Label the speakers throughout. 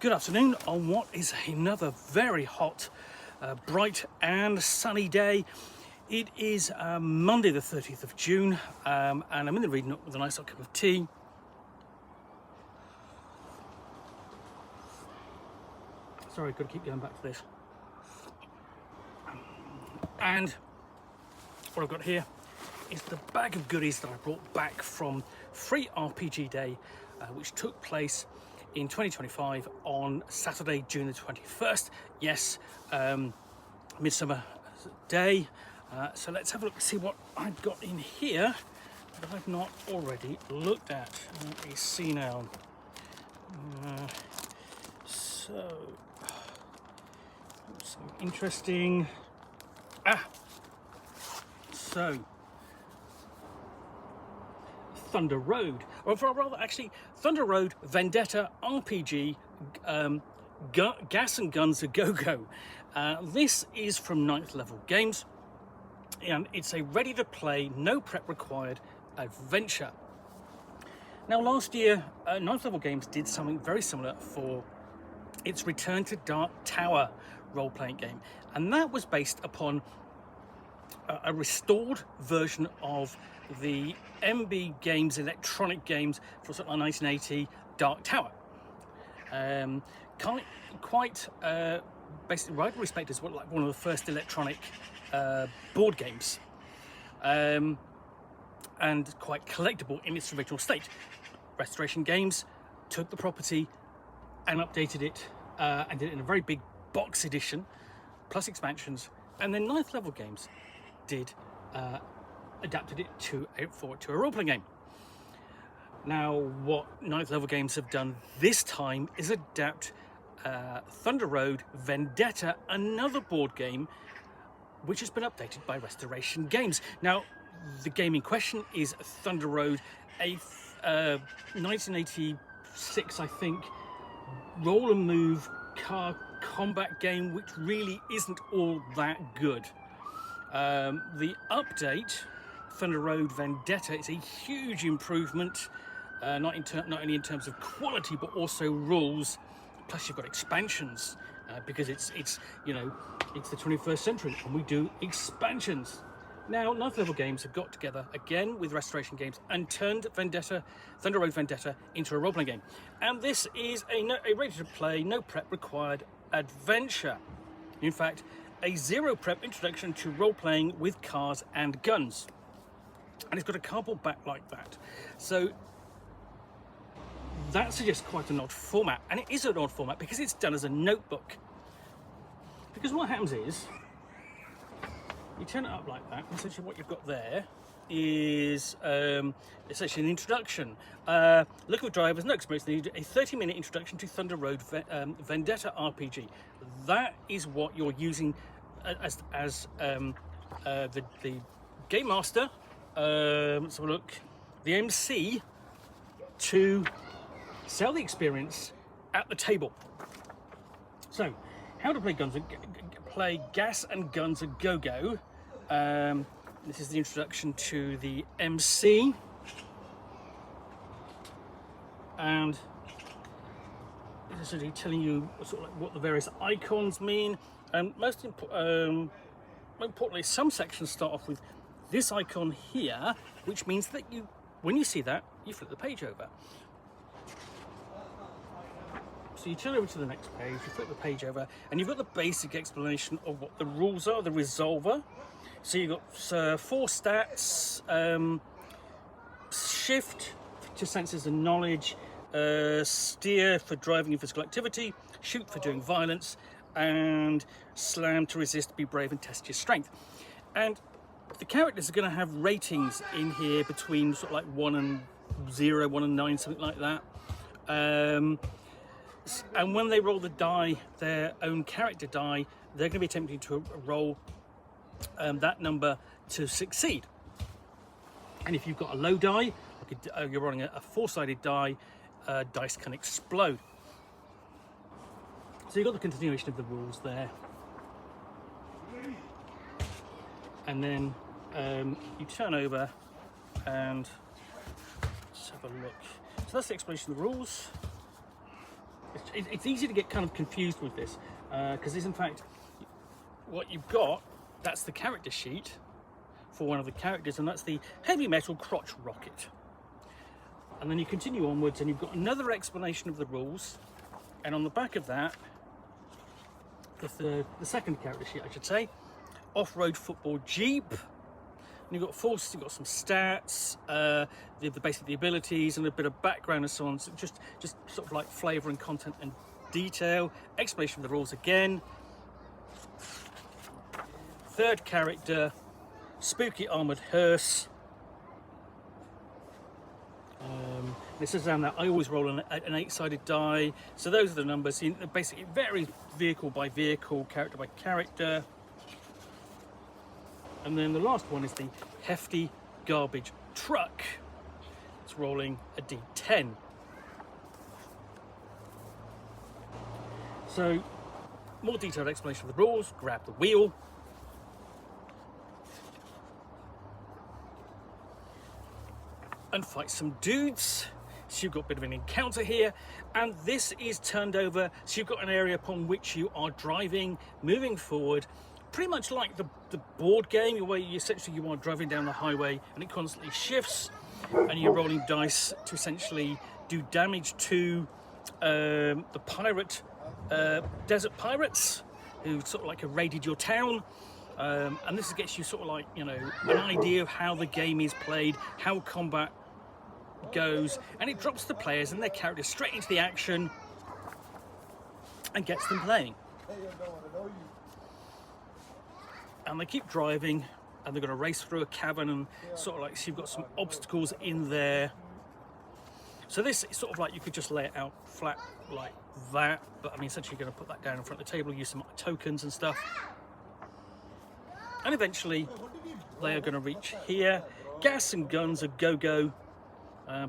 Speaker 1: Good afternoon on what is another very hot, bright and sunny day. It is Monday the 30th of June and I'm in the reading Nook with a nice hot cup of tea. Sorry, I've got to keep going back to this. And what I've got here is the bag of goodies that I brought back from Free RPG Day, which took place in 2025 on Saturday, June the 21st. Yes, Midsummer Day. So let's have a look and see what I've got in here that I've not already looked at. Let me see now. So, some interesting. So Thunder Road, or rather actually Thunder Road Vendetta RPG GAS-N-GUNS-A-GOGO. This is from 9th Level Games and it's a ready to play, no prep required adventure. Now last year 9th Level Games did something very similar for its Return to Dark Tower role-playing game, and that was based upon a restored version of the MB Games electronic games for something like 1980 Dark Tower. Quite basically widely respected as like one of the first electronic board games, and quite collectible in its original state. Restoration Games took the property and updated it and did it in a very big box edition plus expansions, and then 9th Level Games did adapted it to a role-playing game. Now what 9th Level Games have done this time is adapt Thunder Road Vendetta, another board game which has been updated by Restoration Games. Now the game in question is Thunder Road, a 1986 I think roll and move car combat game which really isn't all that good. The update, Thunder Road Vendetta, is a huge improvement, not only in terms of quality but also rules. Plus you've got expansions because it's you know, it's the 21st century and we do expansions. Now 9th Level Games have got together again with Restoration Games and turned Thunder Road Vendetta into a role-playing game, and this is a ready to play, no prep required adventure. In fact, a zero prep introduction to role-playing with cars and guns, and it's got a cardboard back like that, so that suggests quite an odd format, and it is an odd format because it's done as a notebook. Because what happens is you turn it up like that, and essentially what you've got there is essentially an introduction. Look at drivers, no experience needed, a 30-minute introduction to Thunder Road Vendetta RPG. That is what you're using as the game master, let's have a look, the MC, to sell the experience at the table. So, how to play GAS-N-GUNS-A-GOGO. This is the introduction to the MC, and it's essentially telling you sort of like what the various icons mean. And most importantly, some sections start off with this icon here, which means that when you see that, you flip the page over. So you turn over to the next page, you flip the page over, and you've got the basic explanation of what the rules are, the resolver. So you've got 4 stats, shift to senses and knowledge, steer for driving and physical activity, shoot for doing violence, and slam to resist, be brave and test your strength. And the characters are going to have ratings in here between sort of like 1 and 0, 1 and 9, something like that. And when they roll the die, their own character die, they're going to be attempting to roll that number to succeed. And if you've got a low die, like you're rolling a 4-sided die, dice can explode. So you've got the continuation of the rules there. And then you turn over and let's have a look. So that's the explanation of the rules. Let's it's easy to get kind of confused with this, because this, in fact, what you've got, that's the character sheet for one of the characters, and that's the heavy metal crotch rocket. And then you continue onwards, and you've got another explanation of the rules, and on the back of that, the second character sheet, I should say, off-road football Jeep. And you've got forces, you've got some stats, basically the abilities and a bit of background and so on. So just sort of like flavour and content and detail. Explanation of the rules again. Third character, spooky armoured hearse. It says down there, I always roll an 8-sided die. So those are the numbers. Basically, it varies vehicle by vehicle, character by character. And then the last one is the hefty garbage truck. It's rolling a D10. So, more detailed explanation of the rules. Grab the wheel. And fight some dudes. So you've got a bit of an encounter here, and this is turned over, so you've got an area upon which you are driving, moving forward, pretty much like the board game, where you essentially you are driving down the highway and it constantly shifts, and you're rolling dice to essentially do damage to the desert pirates who sort of like have raided your town. And this gets you sort of like, you know, an idea of how the game is played, how combat goes, and it drops the players and their characters straight into the action and gets them playing. And they keep driving, and they're going to race through a cavern, and sort of like, so you've got some obstacles in there. So this is sort of like, you could just lay it out flat like that, but I mean essentially you're going to put that down in front of the table, use some tokens and stuff, and eventually they are going to reach here. GAS-N-GUNS-A-GOGO,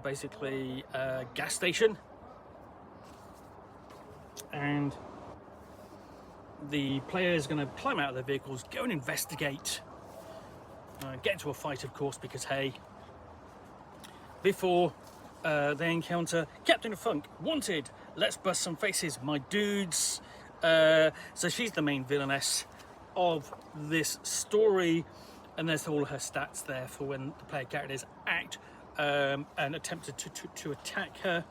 Speaker 1: basically a gas station, and the player is going to climb out of their vehicles, go and investigate, get into a fight, of course, because hey, before they encounter Captain Funk, wanted, let's bust some faces, my dudes. So she's the main villainess of this story, and there's all her stats there for when the player characters act and attempted to attack her.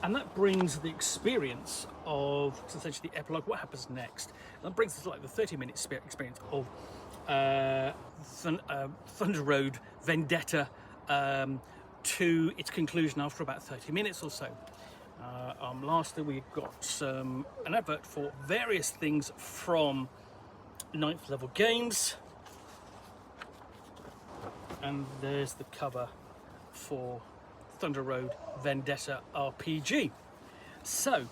Speaker 1: And that brings the experience of essentially the epilogue, what happens next. That brings us to like the 30-minute experience of Thunder Road Vendetta to its conclusion after about 30 minutes or so. Lastly, we got an advert for various things from 9th level games, and there's the cover for Thunder Road Vendetta RPG. So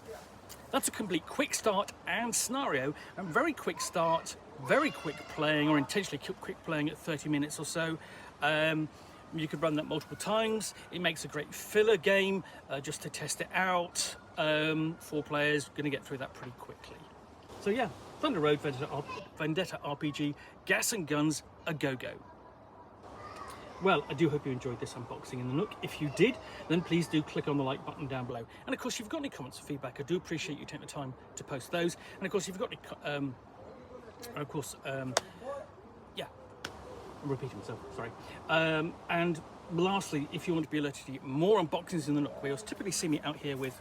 Speaker 1: that's a complete quick start and scenario, and very quick start, very quick playing, or intentionally quick playing at 30 minutes or so. You could run that multiple times. It makes a great filler game just to test it out. 4 players, going to get through that pretty quickly. So yeah, Thunder Road Vendetta RPG, GAS-N-GUNS-A-GOGO. Well, I do hope you enjoyed this unboxing in the Nook. If you did, then please do click on the like button down below. And of course, if you've got any comments or feedback, I do appreciate you taking the time to post those. And of course, if you've got any, yeah, I'm repeating myself, sorry. And lastly, if you want to be alerted to get more unboxings in the Nook, where you'll typically see me out here with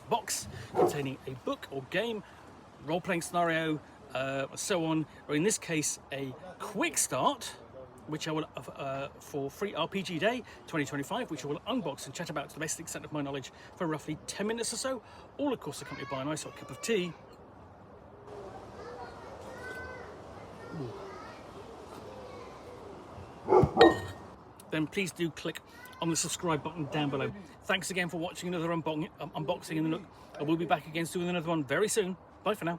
Speaker 1: a box containing a book or game, role-playing scenario, so on, or in this case, a quick start, which I will, for Free RPG Day 2025, which I will unbox and chat about to the best extent of my knowledge for roughly 10 minutes or so, all of course accompanied by a nice hot cup of tea. Then please do click on the subscribe button down below. Thanks again for watching another unboxing in the Nook. I will be back again soon with another one very soon. Bye for now.